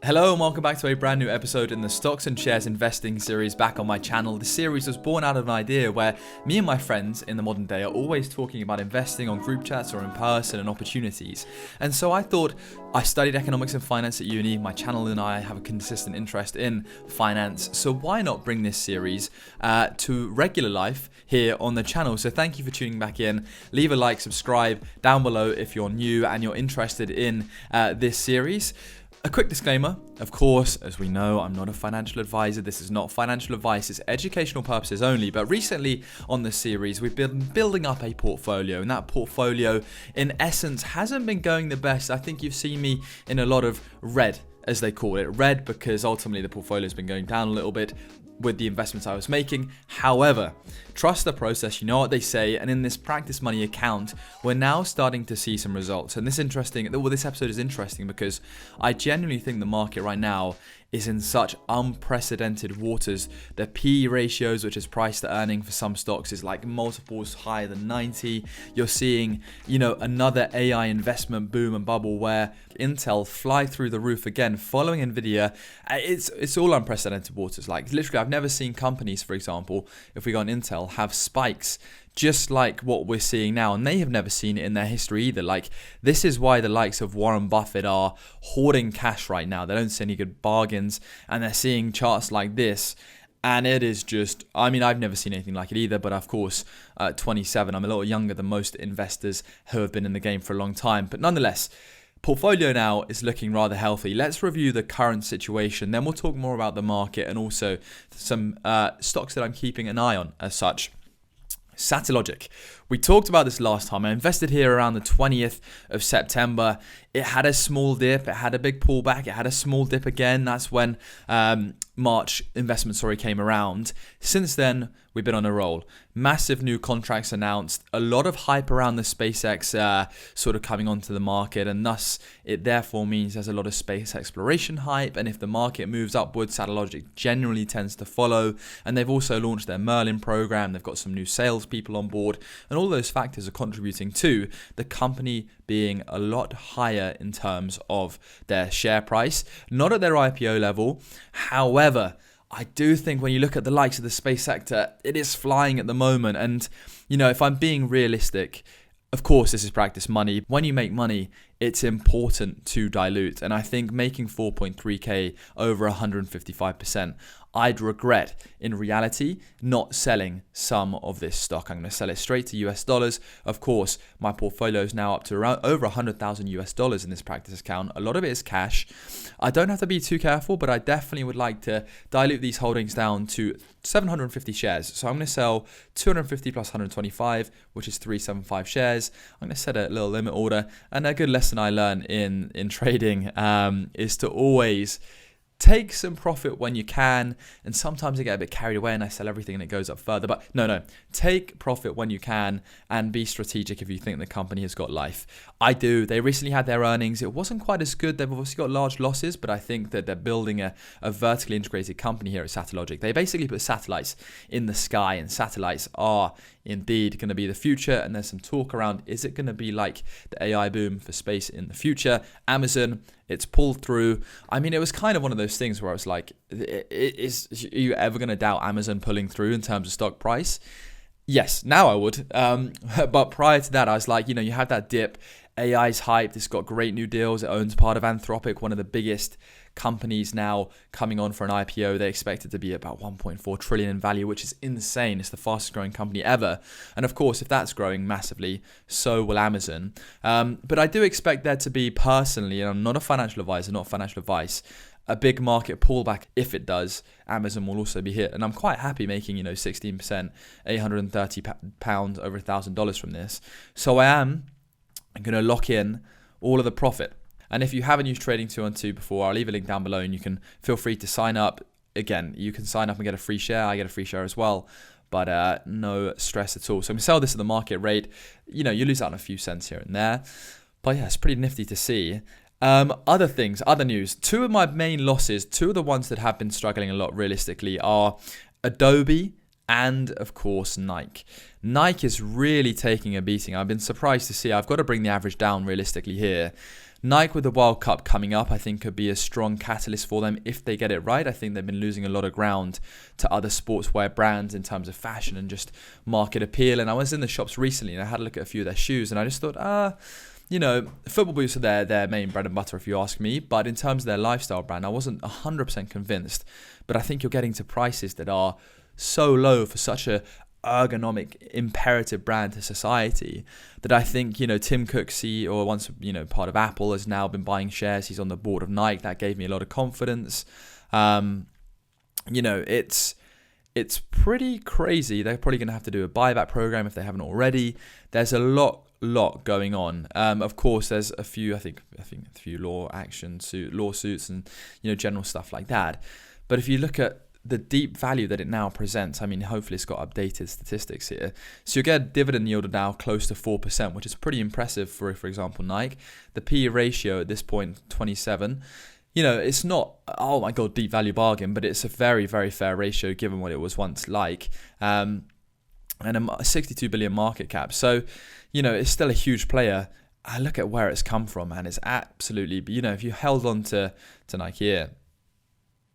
Hello and welcome back to a brand new episode in the Stocks and Shares Investing series back on my channel. This series was born out of an idea where me and my friends in the modern day are always talking about investing on group chats or in person and opportunities. And so I thought, I studied economics and finance at uni, my channel and I have a consistent interest in finance, so why not bring this series to regular life here on the channel. So thank you for tuning back in. Leave a like, subscribe down below if you're new and you're interested in this series. A quick disclaimer, of course, as we know, I'm not a financial advisor. This is not financial advice, it's educational purposes only. But recently on this series, we've been building up a portfolio, and that portfolio, in essence, hasn't been going the best. I think you've seen me in a lot of red, as they call it. Red because ultimately the portfolio's been going down a little bit with the investments I was making. However, trust the process, you know what they say, and in this Practice Money account, we're now starting to see some results. And this episode is interesting because I genuinely think the market right now is in such unprecedented waters. The PE ratios, which is price to earning for some stocks, is like multiples higher than 90. You're seeing, another AI investment boom and bubble where Intel fly through the roof again, following Nvidia. It's all unprecedented waters. Like literally, I've never seen companies, for example, if we go on Intel, have spikes just like what we're seeing now, and they have never seen it in their history either. Like, this is why the likes of Warren Buffett are hoarding cash right now. They don't see any good bargains, and they're seeing charts like this, and it is just, I've never seen anything like it either, but of course, 27, I'm a little younger than most investors who have been in the game for a long time, but nonetheless, portfolio now is looking rather healthy. Let's review the current situation, then we'll talk more about the market and also some stocks that I'm keeping an eye on as such. Satellogic. We talked about this last time. I invested here around the 20th of September. It had a small dip. It had a big pullback. It had a small dip again. That's when March investment came around. Since then, we've been on a roll. Massive new contracts announced. A lot of hype around the SpaceX sort of coming onto the market, and thus it therefore means there's a lot of space exploration hype. And if the market moves upwards, Satellogic generally tends to follow. And they've also launched their Merlin program. They've got some new salespeople on board, and all those factors are contributing to the company being a lot higher in terms of their share price. Not at their IPO level. However, I do think when you look at the likes of the space sector, it is flying at the moment. And, if I'm being realistic, of course, this is practice money. When you make money, it's important to dilute. And I think making 4.3K over 155%, I'd regret in reality not selling some of this stock. I'm going to sell it straight to US dollars. Of course, my portfolio is now up to around over 100,000 US dollars in this practice account. A lot of it is cash. I don't have to be too careful, but I definitely would like to dilute these holdings down to 750 shares. So I'm going to sell 250 plus 125, which is 375 shares. I'm going to set a little limit order. And a good lesson I learned in trading is to always take some profit when you can, and sometimes I get a bit carried away and I sell everything and it goes up further. But no, take profit when you can and be strategic if you think the company has got life. I do. They recently had their earnings. It wasn't quite as good. They've obviously got large losses, but I think that they're building a vertically integrated company here at Satellogic. They basically put satellites in the sky, and satellites are indeed going to be the future. And there's some talk around, is it going to be like the AI boom for space in the future? Amazon, it's pulled through. It was kind of one of those things where I was like, are you ever going to doubt Amazon pulling through in terms of stock price? Yes, now I would. But prior to that, I was like, you had that dip. AI's hyped. It's got great new deals. It owns part of Anthropic, one of the biggest companies now coming on for an IPO. They expect it to be about 1.4 trillion in value, which is insane. It's the fastest growing company ever. And of course, if that's growing massively, so will Amazon. But I do expect there to be personally, and I'm not a financial advisor, not financial advice, a big market pullback. If it does, Amazon will also be hit. And I'm quite happy making, 16%, £830 over $1,000 from this. So I'm going to lock in all of the profit. And if you haven't used Trading 212 before, I'll leave a link down below and you can feel free to sign up. Again, you can sign up and get a free share. I get a free share as well, but no stress at all. So I'm going to sell this at the market rate. You lose out on a few cents here and there. But yeah, it's pretty nifty to see. Other things, other news. Two of my main losses, two of the ones that have been struggling a lot realistically are Adobe and of course Nike. Nike is really taking a beating. I've been surprised to see. I've got to bring the average down realistically here. Nike with the World Cup coming up, I think could be a strong catalyst for them if they get it right. I think they've been losing a lot of ground to other sportswear brands in terms of fashion and just market appeal. And I was in the shops recently and I had a look at a few of their shoes and I just thought, football boots are their main bread and butter if you ask me. But in terms of their lifestyle brand, I wasn't 100% convinced. But I think you're getting to prices that are so low for such a ergonomic imperative brand to society that I think, Tim Cook, CEO, once, part of Apple, has now been buying shares. He's on the board of Nike. That gave me a lot of confidence. It's pretty crazy. They're probably going to have to do a buyback program if they haven't already. There's a lot going on. Of course, there's a few, I think a few lawsuits and, general stuff like that. But if you look at the deep value that it now presents, I mean, hopefully it's got updated statistics here. So you get a dividend yield now close to 4%, which is pretty impressive for example, Nike. The PE ratio at this point, 27. It's not, oh my God, deep value bargain, but it's a very, very fair ratio given what it was once like. And a 62 billion market cap. So, it's still a huge player. I look at where it's come from and it's absolutely, if you held on to Nike here,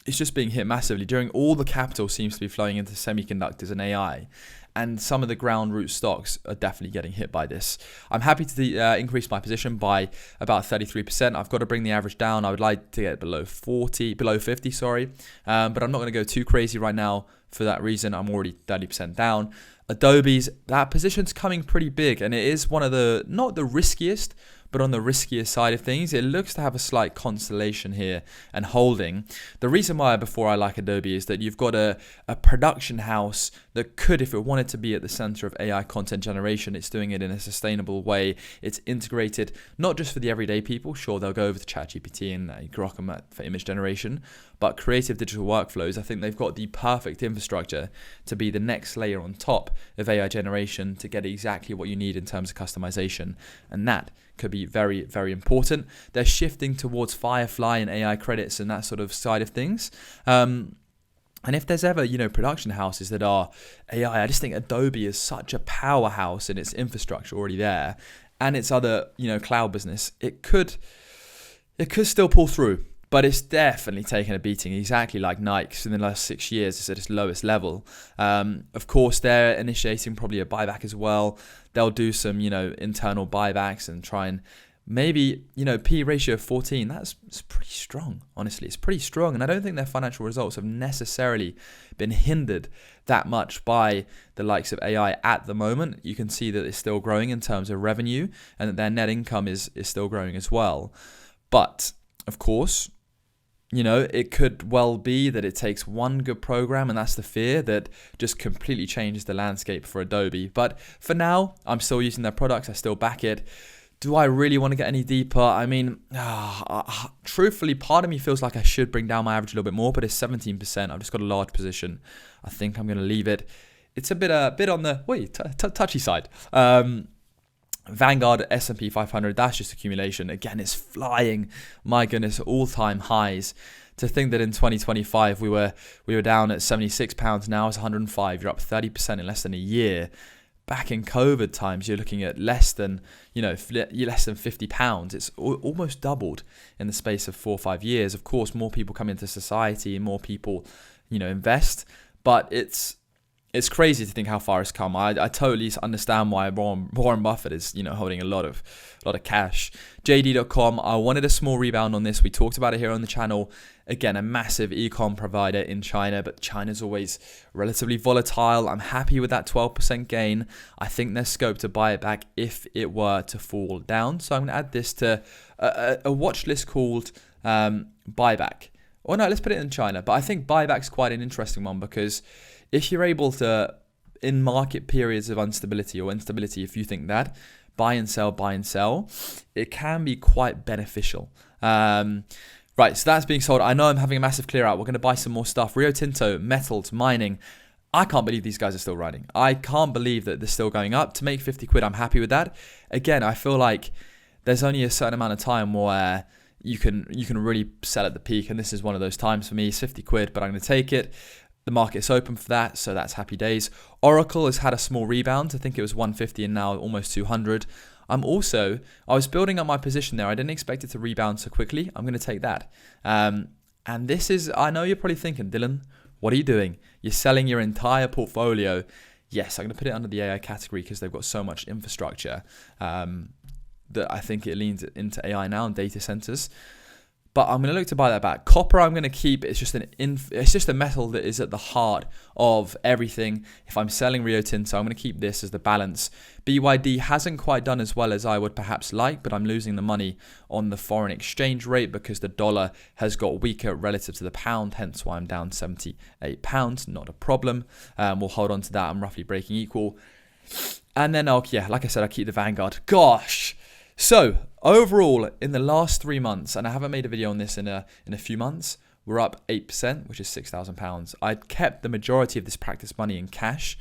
it's just being hit massively. During all the capital seems to be flowing into semiconductors and AI. And some of the ground root stocks are definitely getting hit by this. I'm happy to increase my position by about 33%. I've got to bring the average down. I would like to get below 50, but I'm not going to go too crazy right now for that reason. I'm already 30% down. Adobe's, that position's coming pretty big, and it is one of the, not the riskiest, but on the riskier side of things. It looks to have a slight consolidation here and holding. The reason why before I like Adobe is that you've got a production house that could, if it wanted to be at the center of AI content generation, it's doing it in a sustainable way. It's integrated, not just for the everyday people. Sure, they'll go over to ChatGPT and Grok them for image generation, but creative digital workflows, I think they've got the perfect infrastructure to be the next layer on top of AI generation to get exactly what you need in terms of customization. And that could be very, very important. They're shifting towards Firefly and AI credits and that sort of side of things. And if there's ever, production houses that are AI, I just think Adobe is such a powerhouse in its infrastructure already there and its other, cloud business. It could still pull through, but it's definitely taken a beating, exactly like Nike's in the last 6 years. It's at its lowest level. Of course, they're initiating probably a buyback as well. They'll do some, internal buybacks and try and maybe, P ratio of 14. It's pretty strong, honestly. It's pretty strong. And I don't think their financial results have necessarily been hindered that much by the likes of AI at the moment. You can see that it's still growing in terms of revenue and that their net income is still growing as well. But, of course, it could well be that it takes one good program, and that's the fear that just completely changes the landscape for Adobe. But for now, I'm still using their products. I still back it. Do I really want to get any deeper? I mean, truthfully, part of me feels like I should bring down my average a little bit more, but it's 17%. I've just got a large position. I think I'm going to leave it. It's a bit on the touchy side. Vanguard S&P 500, that's just accumulation. Again, it's flying. My goodness, all-time highs. To think that in 2025 we were down at £76, now it's 105. You're up 30% in less than a year. Back in COVID times, you're looking at less than £50. It's almost doubled in the space of 4 or 5 years. Of course, more people come into society and more people, invest. But it's crazy to think how far it's come. I totally understand why Warren Buffett is, holding a lot of cash. JD.com, I wanted a small rebound on this. We talked about it here on the channel. Again, a massive e-com provider in China, but China's always relatively volatile. I'm happy with that 12% gain. I think there's scope to buy it back if it were to fall down. So I'm going to add this to a watch list called buyback. Or no, let's put it in China. But I think buyback's quite an interesting one because if you're able to, in market periods of instability or instability, if you think that, buy and sell, it can be quite beneficial. Right, so that's being sold. I know I'm having a massive clear out. We're going to buy some more stuff. Rio Tinto, metals, mining. I can't believe these guys are still running. I can't believe that they're still going up. To make 50 quid, I'm happy with that. Again, I feel like there's only a certain amount of time where you can really sell at the peak, and this is one of those times for me. It's 50 quid, but I'm going to take it. The market's open for that, so that's happy days. Oracle has had a small rebound. I think it was 150 and now almost 200. I was building up my position there. I didn't expect it to rebound so quickly. I'm going to take that. And this is, I know you're probably thinking, Dylan, what are you doing? You're selling your entire portfolio. Yes, I'm going to put it under the AI category because they've got so much infrastructure that I think it leans into AI now and data centers. But I'm going to look to buy that back. Copper, I'm going to keep. It's just a metal that is at the heart of everything. If I'm selling Rio Tinto, I'm going to keep this as the balance. BYD hasn't quite done as well as I would perhaps like, but I'm losing the money on the foreign exchange rate because the dollar has got weaker relative to the pound, hence why I'm down £78. Not a problem. We'll hold on to that. I'm roughly breaking equal. And then, like I said, I'll keep the Vanguard. Gosh. So overall, in the last 3 months, and I haven't made a video on this in a few months, we're up 8%, which is £6,000. I'd kept the majority of this practice money in cash,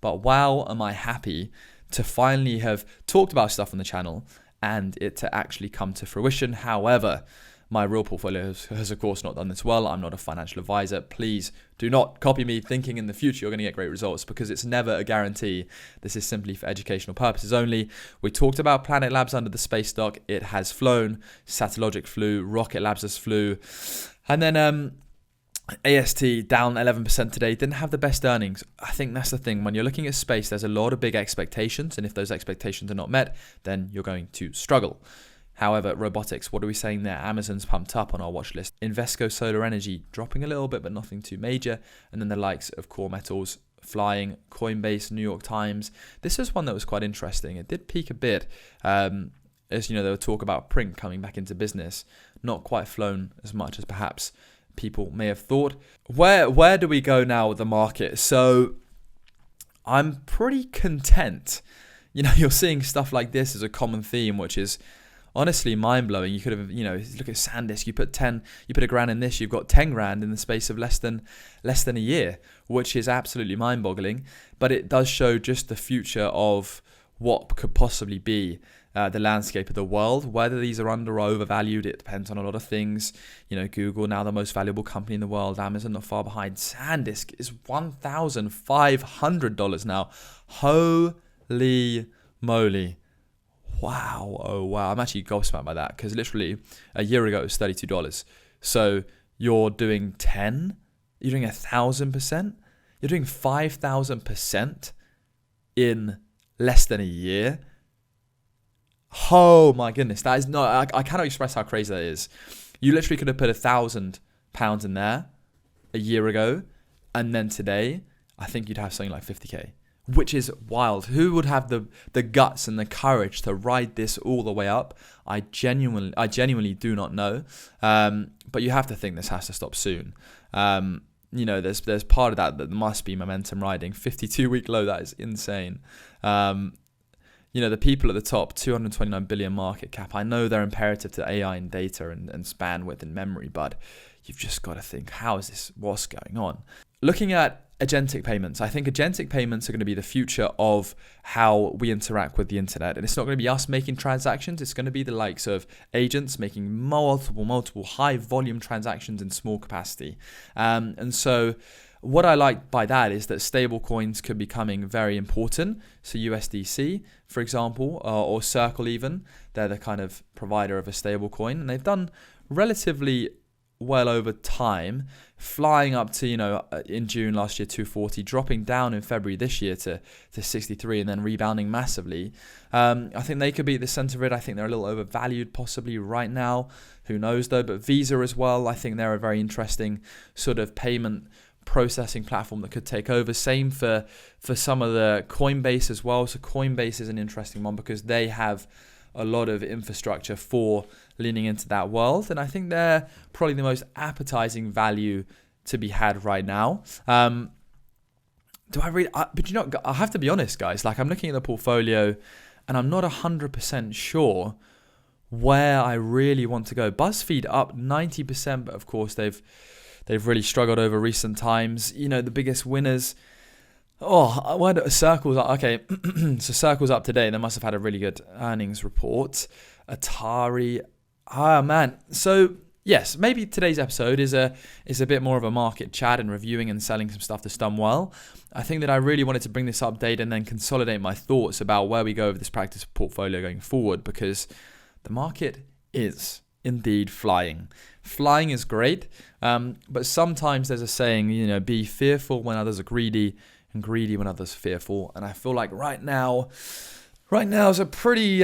but wow, am I happy to finally have talked about stuff on the channel and it to actually come to fruition. However, my real portfolio has of course not done this well. I'm not a financial advisor. Please do not copy me thinking in the future you're going to get great results, because it's never a guarantee. This is simply for educational purposes only. We talked about Planet Labs under the space dock. It has flown. Satellogic flew. Rocket Labs has flew. And then AST down 11% today. Didn't have the best earnings. I think that's the thing. When you're looking at space, there's a lot of big expectations. And if those expectations are not met, then you're going to struggle. However, robotics, what are we saying there? Amazon's pumped up on our watch list. Invesco Solar Energy dropping a little bit, but nothing too major. And then the likes of Core Metals flying, Coinbase, New York Times. This is one that was quite interesting. It did peak a bit. As you know, there were talk about print coming back into business. Not quite flown as much as perhaps people may have thought. Where do we go now with the market? So I'm pretty content. You know, you're seeing stuff like this as a common theme, which is honestly mind-blowing. You could have, look at SanDisk. You put $1,000 in this, you've got $10,000 in the space of less than a year, which is absolutely mind-boggling. But it does show just the future of what could possibly be the landscape of the world. Whether these are under or overvalued, it depends on a lot of things. Google now the most valuable company in the world. Amazon not far behind. SanDisk is $1,500 now. Holy moly. Wow. Oh, wow. I'm actually gobsmacked by that, because literally a year ago it was $32. So you're doing 10, you're doing 1,000%, you're doing 5,000% in less than a year. Oh my goodness. That is not, I cannot express how crazy that is. You literally could have put £1,000 in there a year ago, and then today, I think you'd have something like 50K. Which is wild. Who would have the guts and the courage to ride this all the way up? I genuinely do not know. But you have to think this has to stop soon. There's part of that must be momentum riding. 52-week low, that is insane. The people at the top, 229 billion market cap. I know they're imperative to AI and data and bandwidth and memory, but you've just got to think, what's going on? Looking at agentic payments. I think agentic payments are going to be the future of how we interact with the internet. And it's not going to be us making transactions. It's going to be the likes of agents making multiple high volume transactions in small capacity. And so what I like by that is that stable coins could be becoming very important. So USDC, for example, or Circle even, they're the kind of provider of a stable coin. And they've done relatively well over time, flying up to, in June last year, 240, dropping down in February this year to 63, and then rebounding massively. I think they could be at the center of it. I think they're a little overvalued possibly right now. Who knows though? But Visa as well, I think they're a very interesting sort of payment processing platform that could take over. Same for some of the Coinbase as well. So Coinbase is an interesting one because they have a lot of infrastructure for leaning into that world, and I think they're probably the most appetizing value to be had right now. But I have to be honest, guys. Like, I'm looking at the portfolio, and I'm not 100% sure where I really want to go. BuzzFeed up 90%, but of course they've really struggled over recent times. The biggest winners. Circle's up. Okay, so Circle's up today. They must have had a really good earnings report. Atari. Man. So yes, maybe today's episode is a bit more of a market chat and reviewing and selling some stuff that's done well. I think that I really wanted to bring this update and then consolidate my thoughts about where we go with this practice portfolio going forward, because the market is indeed flying. Flying is great, but sometimes there's a saying, be fearful when others are greedy and greedy when others are fearful. And I feel like right now is a pretty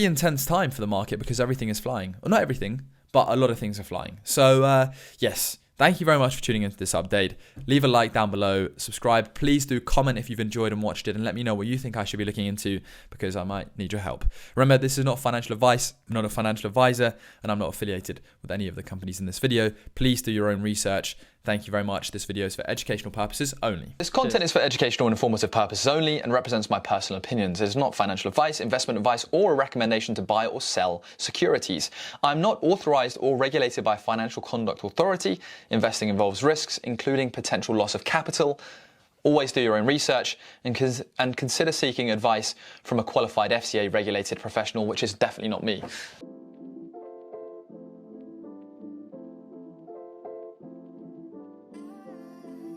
intense time for the market because everything is flying. Well, not everything, but a lot of things are flying. So yes, thank you very much for tuning into this update. Leave a like down below, subscribe. Please do comment if you've enjoyed and watched it, and let me know what you think I should be looking into, because I might need your help. Remember, this is not financial advice. I'm not a financial advisor, and I'm not affiliated with any of the companies in this video. Please do your own research. Thank you very much. This video is for educational purposes only. This content is for educational and informative purposes only and represents my personal opinions. It is not financial advice, investment advice, or a recommendation to buy or sell securities. I'm not authorized or regulated by a financial conduct authority. Investing involves risks, including potential loss of capital. Always do your own research and consider seeking advice from a qualified FCA regulated professional, which is definitely not me.